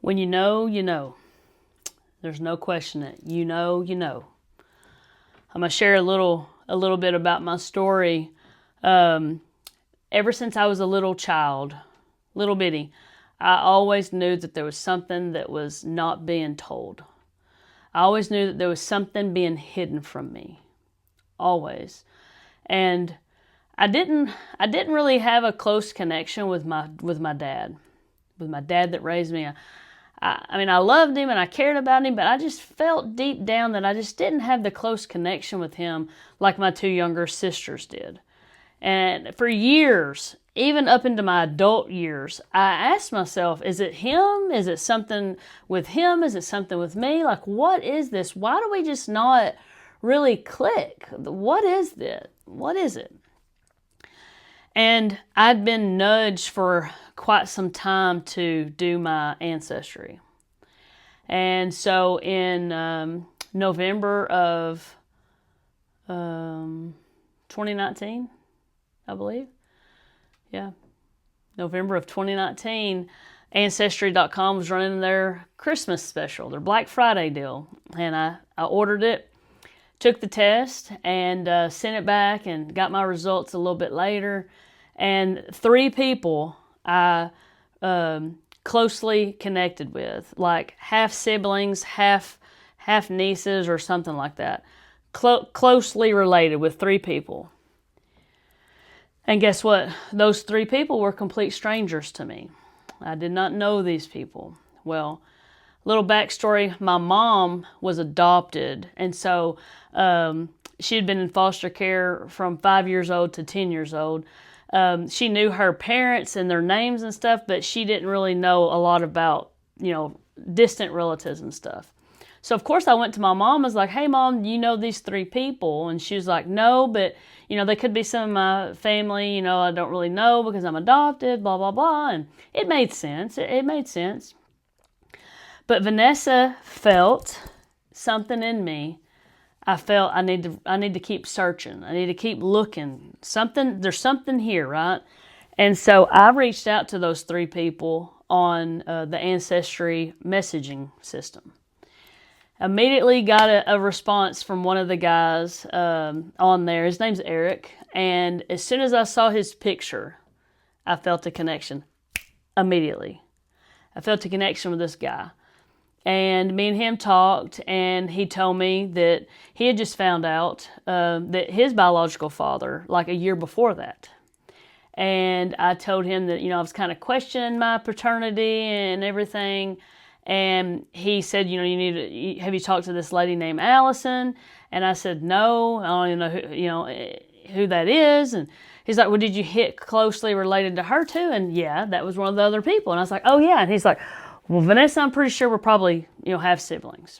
When you know, you know. There's no question it. You know, you know. I'm going to share a little bit about my story. Ever since I was a little child, little bitty, I always knew that there was something that was not being told. I always knew that there was something being hidden from me. Always. And I didn't really have a close connection with my dad. With my dad that raised me. I mean, I loved him and I cared about him, but I just felt deep down that I just didn't have the close connection with him like my two younger sisters did. And for years, even up into my adult years, I asked myself, is it him? Is it something with him? Is it something with me? Like, what is this? Why do we just not really click? What is this? What is it? And I'd been nudged for quite some time to do my ancestry. And so in November of 2019, I believe. Yeah. November of 2019, Ancestry.com was running their Christmas special, their Black Friday deal. And I ordered it, took the test, and sent it back and got my results a little bit later. And 3 people I closely connected with, like half siblings, half nieces or something like that. Closely related with 3 people. And guess what? Those 3 people were complete strangers to me. I did not know these people. Well, little backstory, my mom was adopted. And so she had been in foster care from 5 years old to 10 years old. She knew her parents and their names and stuff, but she didn't really know a lot about, distant relatives and stuff. So, of course, I went to my mom. I was like, hey, Mom, you know these 3 people? And she was like, no, but, they could be some of my family, I don't really know because I'm adopted, blah, blah, blah. And it made sense. It made sense. But Vanessa felt something in me. I felt I need to keep searching. I need to keep looking. There's something here, right? And so I reached out to those 3 people on the Ancestry messaging system. Immediately got a response from one of the guys on there. His name's Eric. And as soon as I saw his picture, I felt a connection immediately. I felt a connection with this guy. And me and him talked, and he told me that he had just found out that his biological father, like a year before that. And I told him that, I was kind of questioning my paternity and everything. And he said, have you talked to this lady named Allison? And I said, no, I don't even know who that is. And he's like, well, did you hit closely related to her too? And yeah, that was one of the other people. And I was like, oh yeah. And he's like, well, Vanessa, I'm pretty sure we're probably, half siblings.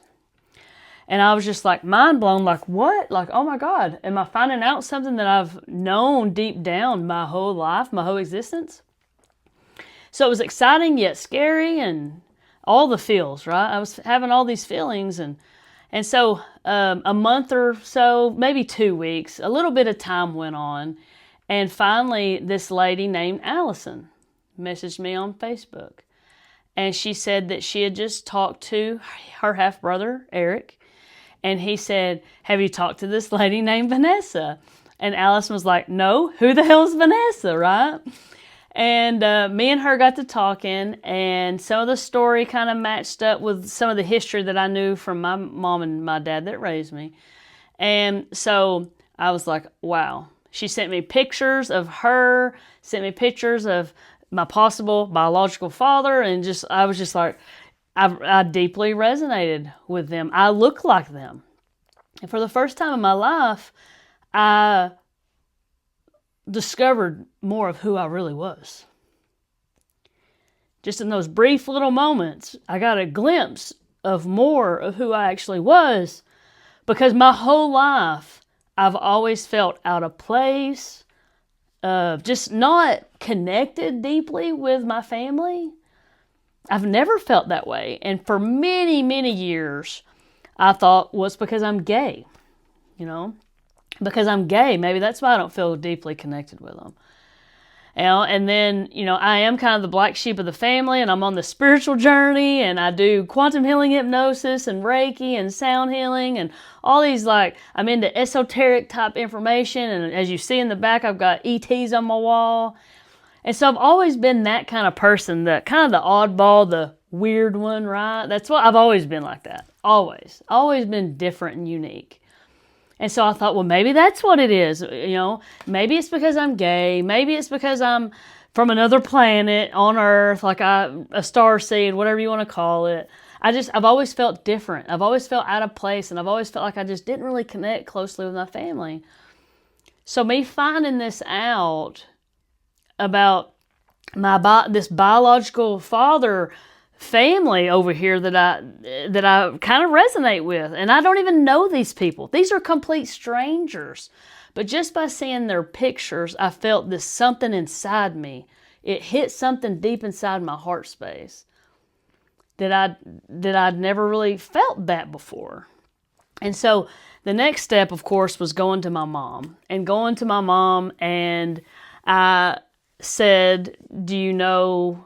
And I was just like mind blown, like what? Like, oh my God, am I finding out something that I've known deep down my whole life, my whole existence? So it was exciting yet scary and all the feels, right? I was having all these feelings. And so a month or so, maybe 2 weeks, a little bit of time went on. And finally, this lady named Allison messaged me on Facebook. And she said that she had just talked to her half-brother, Eric. And he said, have you talked to this lady named Vanessa? And Allison was like, no, who the hell is Vanessa, right? And me and her got to talking. And some of the story kind of matched up with some of the history that I knew from my mom and my dad that raised me. And so I was like, wow. She sent me pictures of her, sent me pictures of my possible biological father, and I was just like, I deeply resonated with them. I look like them. And for the first time in my life, I discovered more of who I really was. Just in those brief little moments, I got a glimpse of more of who I actually was, because my whole life, I've always felt out of place, just not connected deeply with my family. I've never felt that way. And for many, many years, I thought, well, it's because I'm gay. Because I'm gay. Maybe that's why I don't feel deeply connected with them. And then, I am kind of the black sheep of the family, and I'm on the spiritual journey, and I do quantum healing hypnosis and Reiki and sound healing and all these, I'm into esoteric type information. And as you see in the back, I've got ETs on my wall. And so I've always been that kind of person, the kind of the oddball, the weird one, right? That's what I've always been, like that. Always been different and unique. And so I thought, well, maybe that's what it is. Maybe it's because I'm gay. Maybe it's because I'm from another planet on Earth, like a star seed, whatever you want to call it. I've always felt different. I've always felt out of place, and I've always felt like I just didn't really connect closely with my family. So me finding this out about this biological father family over here that I kind of resonate with, and I don't even know these people. These are complete strangers. But just by seeing their pictures, I felt this something inside me. It hit something deep inside my heart space that I'd never really felt that before. And so the next step, of course, was going to my mom. And I said, do you know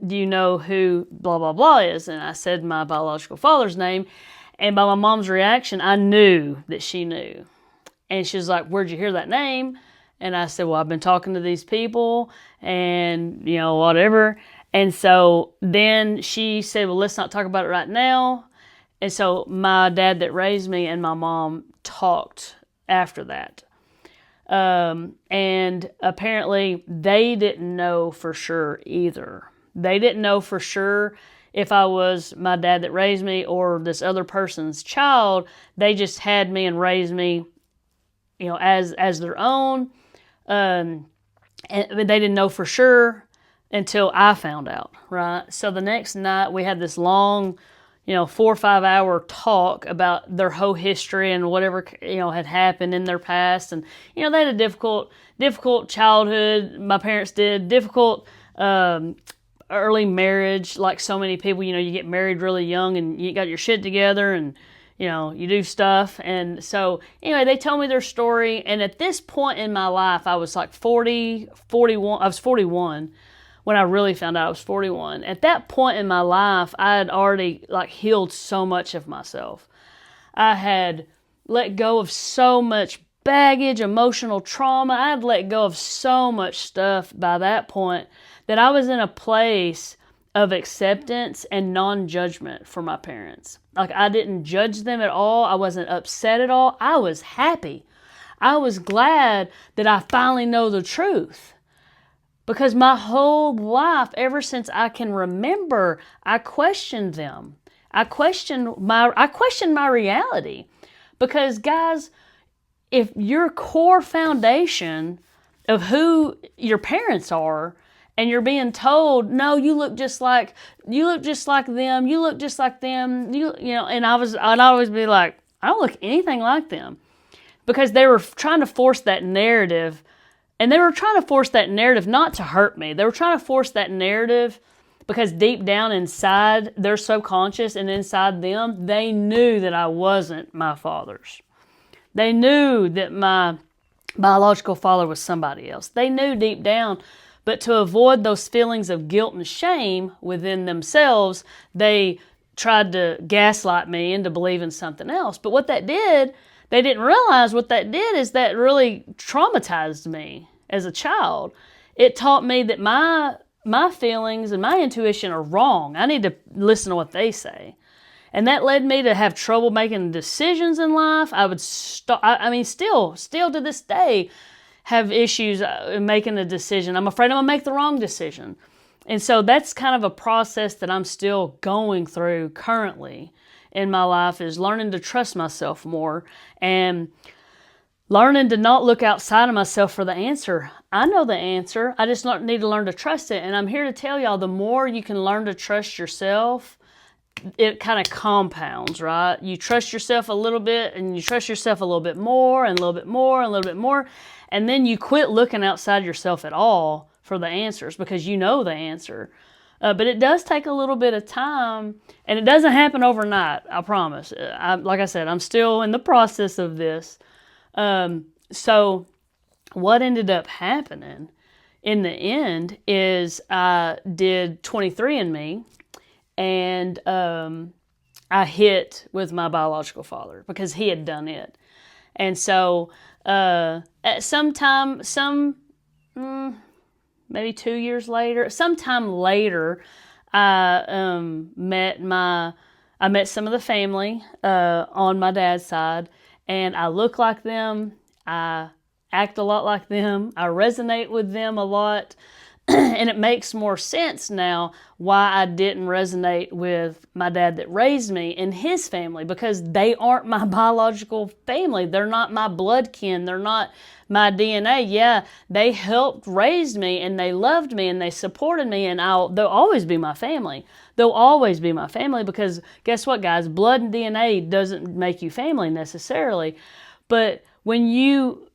who blah, blah, blah is? And I said my biological father's name. And by my mom's reaction, I knew that she knew. And she was like, where'd you hear that name? And I said, well, I've been talking to these people and, whatever. And so then she said, well, let's not talk about it right now. And so my dad that raised me and my mom talked after that. And apparently they didn't know for sure either. They didn't know for sure if I was my dad that raised me or this other person's child. They just had me and raised me, as their own. And they didn't know for sure until I found out, right? So the next night we had this long, 4 or 5 hour talk about their whole history and whatever, had happened in their past. And, they had a difficult childhood. My parents did difficult, early marriage, like so many people. You get married really young and you got your shit together and, you do stuff. And so, anyway, they told me their story. And at this point in my life, I was like 41. I was 41 when I really found out I was 41. At that point in my life, I had already healed so much of myself. I had let go of so much baggage, emotional trauma. I had let go of so much stuff by that point that I was in a place of acceptance and non-judgment for my parents. I didn't judge them at all. I wasn't upset at all. I was happy. I was glad that I finally know the truth. Because my whole life, ever since I can remember, I questioned them. I questioned my reality. Because guys, if your core foundation of who your parents are, and you're being told, no, you look just like them, you look just like them, and I'd always be like, I don't look anything like them. Because they were trying to force that narrative, and they were trying to force that narrative not to hurt me. They were trying to force that narrative because deep down inside their subconscious and inside them, they knew that I wasn't my father's. They knew that my biological father was somebody else. They knew deep down. But to avoid those feelings of guilt and shame within themselves, they tried to gaslight me into believing something else. But what that did, they didn't realize what that did is that really traumatized me as a child. It taught me that my feelings and my intuition are wrong. I need to listen to what they say. And that led me to have trouble making decisions in life. I would still to this day, have issues making a decision. I'm afraid I'm going to make the wrong decision. And so that's kind of a process that I'm still going through currently in my life, is learning to trust myself more and learning to not look outside of myself for the answer. I know the answer. I just need to learn to trust it. And I'm here to tell y'all, the more you can learn to trust yourself, it kind of compounds, right? You trust yourself a little bit and you trust yourself a little bit more and a little bit more and a little bit more. And then you quit looking outside yourself at all for the answers because you know the answer. But it does take a little bit of time, and it doesn't happen overnight, I promise. Like I said, I'm still in the process of this. So what ended up happening in the end is I did 23andMe, and I hit with my biological father because he had done it. And so at maybe 2 years later, sometime later, I met some of the family on my dad's side, and I look like them. I act a lot like them. I resonate with them a lot. And it makes more sense now why I didn't resonate with my dad that raised me and his family, because they aren't my biological family. They're not my blood kin. They're not my DNA. Yeah, they helped raise me, and they loved me, and they supported me, and they'll always be my family. They'll always be my family, because guess what, guys? Blood and DNA doesn't make you family necessarily. But when you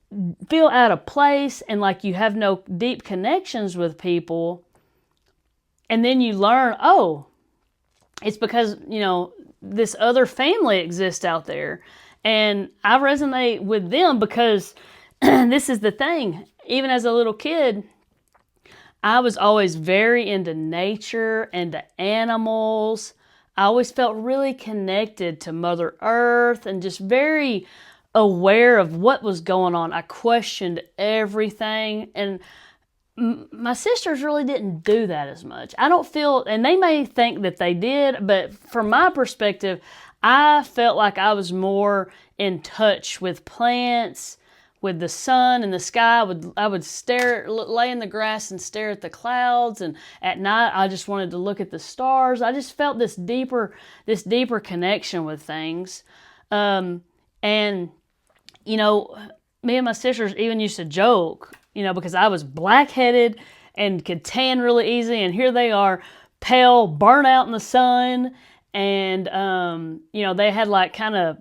feel out of place and like you have no deep connections with people, and then you learn, oh, it's because, this other family exists out there, and I resonate with them because this is the thing. Even as a little kid, I was always very into nature and to animals. I always felt really connected to Mother Earth and just very aware of what was going on. I questioned everything, and my sisters really didn't do that as much. I don't feel, and they may think that they did, but from my perspective, I felt like I was more in touch with plants, with the sun and the sky. I would lay in the grass and stare at the clouds, and at night I just wanted to look at the stars. I just felt this deeper connection with things. And me and my sisters even used to joke, because I was black-headed and could tan really easy, and here they are, pale, burnt out in the sun, and they had like kind of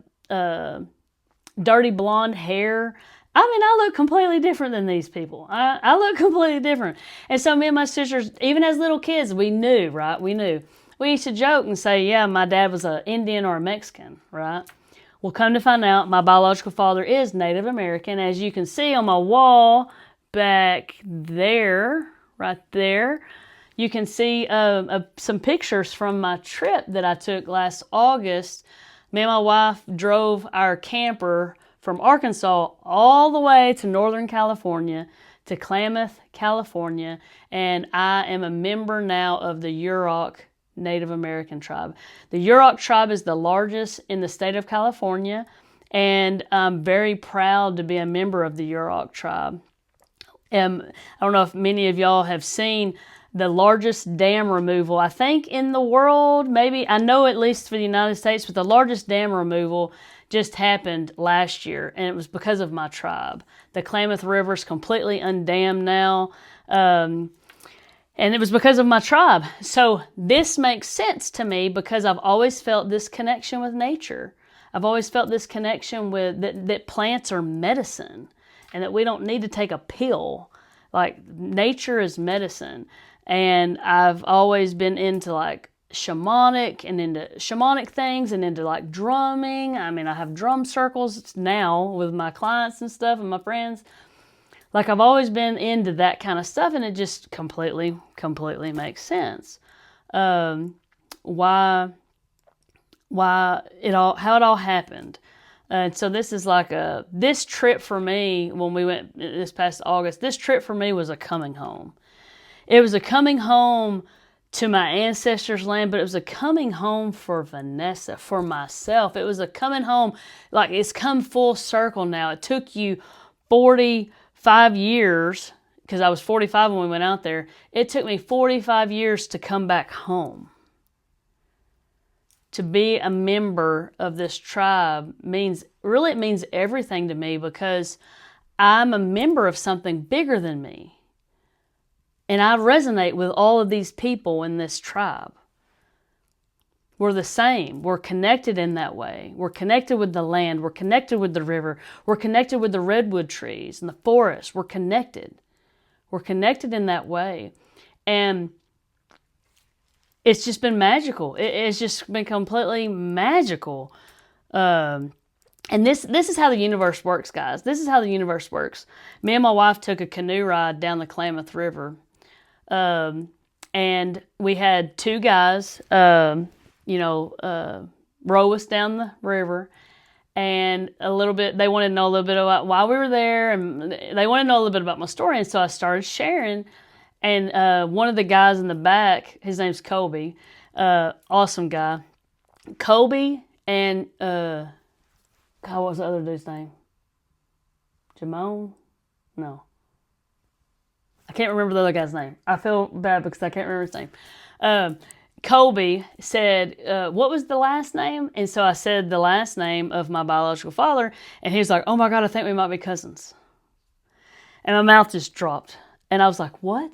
dirty blonde hair. I mean, I look completely different than these people. I look completely different. And so me and my sisters, even as little kids, we knew, right? We knew. We used to joke and say, yeah, my dad was an Indian or a Mexican, right? Well, come to find out, my biological father is Native American. As you can see on my wall back there, right there, you can see some pictures from my trip that I took last August. Me and my wife drove our camper from Arkansas all the way to Northern California, to Klamath, California, and I am a member now of the Yurok Native American tribe. The Yurok tribe is the largest in the state of California, and I'm very proud to be a member of the Yurok tribe. I don't know if many of y'all have seen the largest dam removal, I think, in the world. Maybe, I know at least for the United States, but the largest dam removal just happened last year, and it was because of my tribe. The Klamath River is completely undammed now, and it was because of my tribe. So this makes sense to me because I've always felt this connection with nature. I've always felt this connection with that plants are medicine, and that we don't need to take a pill. Like, nature is medicine. And I've always been into like shamanic things, and into like drumming. I mean, I have drum circles now with my clients and stuff and my friends. Like, I've always been into that kind of stuff, and it just completely makes sense. How it all happened. And so this is like this trip for me, when we went this past August, this trip for me was a coming home. It was a coming home to my ancestors' land, but it was a coming home for Vanessa, for myself. It was a coming home, like, it's come full circle now. It took you 45 years, because I was 45 when we went out there. It took me 45 years to come back home. To be a member of this tribe means everything to me, because I'm a member of something bigger than me. And I resonate with all of these people in this tribe. We're the same. We're connected in that way. We're connected with the land. We're connected with the river. We're connected with the redwood trees and the forest. We're connected. We're connected in that way. And it's just been magical. It's just been completely magical. And this is how the universe works, guys. This is how the universe works. Me and my wife took a canoe ride down the Klamath River. And we had two guys, row us down the river. And they wanted to know a little bit about why we were there. And they wanted to know a little bit about my story. And so I started sharing. And one of the guys in the back, his name's Colby, awesome guy. Colby and, what was the other dude's name? Jamone? No. I can't remember the other guy's name. I feel bad because I can't remember his name. Colby said, what was the last name? And so I said the last name of my biological father. And he was like, oh my God, I think we might be cousins. And my mouth just dropped. And I was like, what?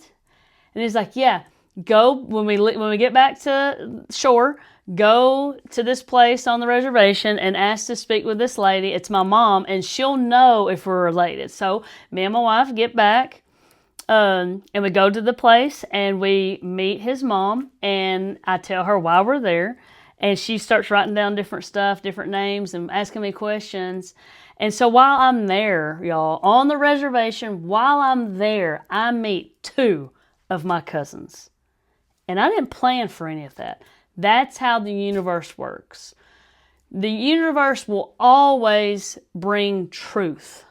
And he's like, yeah, go, when we get back to shore, go to this place on the reservation and ask to speak with this lady. It's my mom, and she'll know if we're related. So me and my wife get back, and we go to the place, and we meet his mom, and I tell her why we're there, and she starts writing down different stuff, different names, and asking me questions. And so while I'm there, y'all, on the reservation, while I'm there, I meet two of my cousins. And I didn't plan for any of that. That's how the universe works. The universe will always bring truth.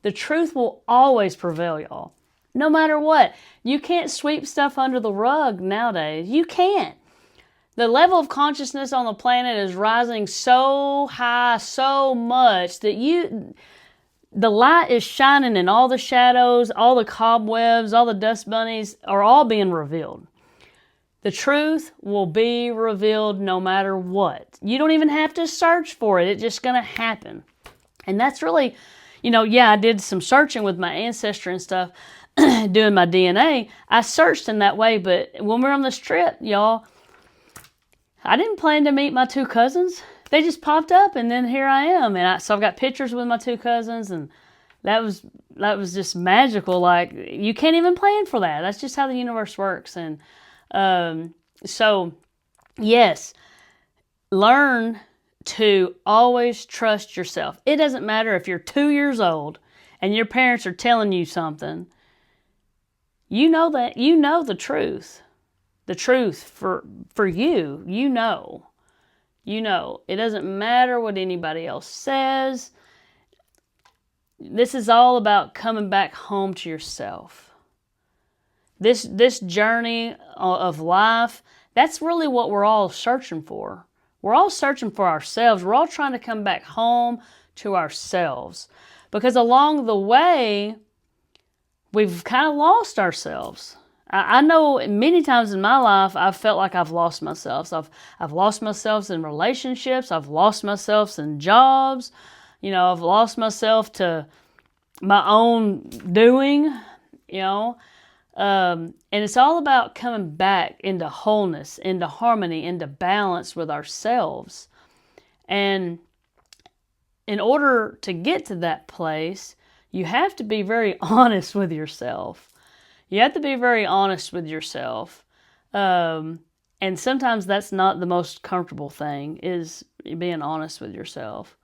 The truth will always prevail, y'all. No matter what. You can't sweep stuff under the rug nowadays. You can't. The level of consciousness on the planet is rising so high, so much that the light is shining and all the shadows, all the cobwebs, all the dust bunnies are all being revealed. The truth will be revealed no matter what. You don't even have to search for it. It's just going to happen. And that's really, I did some searching with my ancestry and stuff, doing my DNA. I searched in that way, but when we're on this trip, y'all, I didn't plan to meet my two cousins. They just popped up, and then here I am. And so I've got pictures with my two cousins, and that was just magical. Like, you can't even plan for that. That's just how the universe works. And so, yes, learn to always trust yourself. It doesn't matter if you're 2 years old and your parents are telling you something. You know that, the truth. The truth for you, you know. It doesn't matter what anybody else says. This is all about coming back home to yourself. This journey of life, that's really what we're all searching for. We're all searching for ourselves. We're all trying to come back home to ourselves. Because along the way, we've kind of lost ourselves. I know many times in my life, I've felt like I've lost myself. So I've lost myself in relationships. I've lost myself in jobs. I've lost myself to my own doing, and it's all about coming back into wholeness, into harmony, into balance with ourselves. And in order to get to that place, you have to be very honest with yourself. You have to be very honest with yourself. And sometimes that's not the most comfortable thing, is being honest with yourself.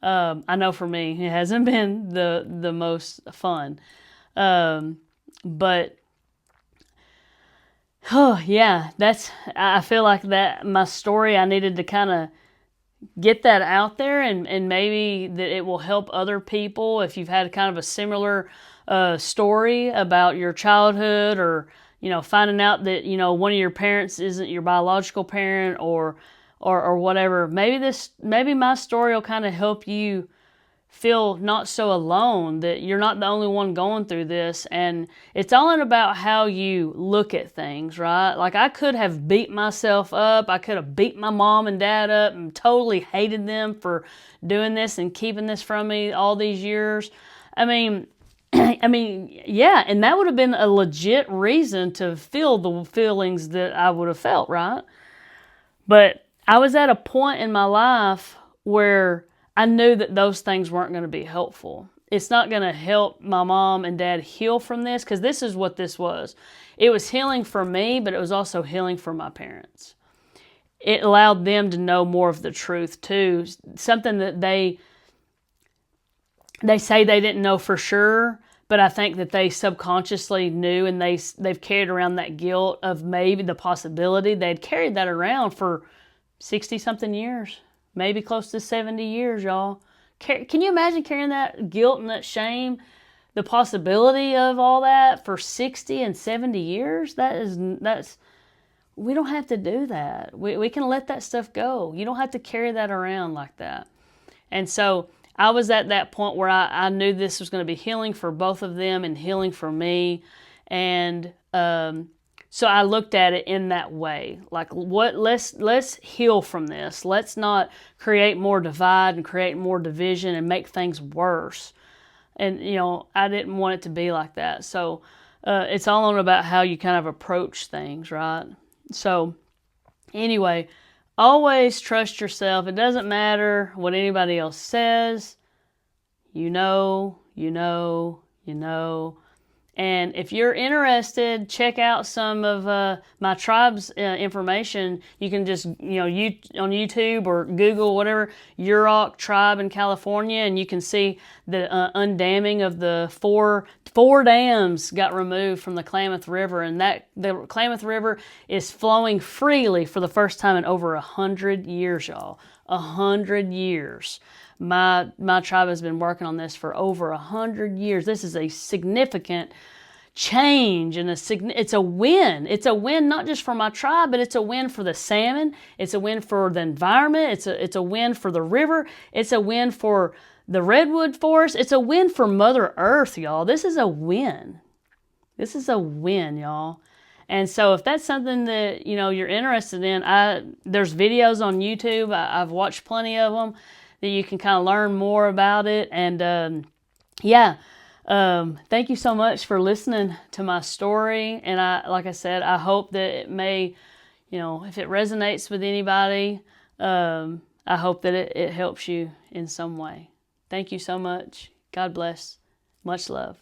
I know for me, it hasn't been the most fun. But yeah, I feel like that my story, I needed to kind of get that out there, and maybe that it will help other people if you've had kind of a similar story about your childhood, or finding out that one of your parents isn't your biological parent, or whatever. Maybe my story will kind of help you feel not so alone, that you're not the only one going through this. And it's all about how you look at things, right? Like, I could have beat myself up. I could have beat my mom and dad up and totally hated them for doing this and keeping this from me all these years. I mean, yeah, and that would have been a legit reason to feel the feelings that I would have felt, right? But I was at a point in my life where I knew that those things weren't going to be helpful. It's not going to help my mom and dad heal from this, because this is what this was. It was healing for me, but it was also healing for my parents. It allowed them to know more of the truth too, something that they They say they didn't know for sure, but I think that they subconsciously knew, and they've carried around that guilt of maybe the possibility. They'd carried that around for 60-something years, maybe close to 70 years, y'all. Can you imagine carrying that guilt and that shame, the possibility of all that for 60 and 70 years? That's we don't have to do that. We can let that stuff go. You don't have to carry that around like that. And so I was at that point where I knew this was going to be healing for both of them and healing for me. And so I looked at it in that way. Like, let's heal from this. Let's not create more divide and create more division and make things worse. And, I didn't want it to be like that. So it's all on about how you kind of approach things, right? So anyway, always trust yourself. It doesn't matter what anybody else says. You know. And if you're interested, check out some of my tribe's information. You can just, on YouTube or Google, whatever, Yurok tribe in California, and you can see the undamming of the four dams got removed from the Klamath River, and the Klamath River is flowing freely for the first time in over 100 years, y'all. 100 years. My tribe has been working on this for over 100 years. This is a significant change, and it's a win. It's a win not just for my tribe, but it's a win for the salmon. It's a win for the environment. It's a win for the river. It's a win for the redwood forest. It's a win for Mother Earth, y'all. This is a win. This is a win, y'all. And so if that's something that, you're interested in, there's videos on YouTube. I've watched plenty of them that you can kind of learn more about it. And thank you so much for listening to my story. And like I said, I hope that it may, if it resonates with anybody, I hope that it helps you in some way. Thank you so much. God bless. Much love.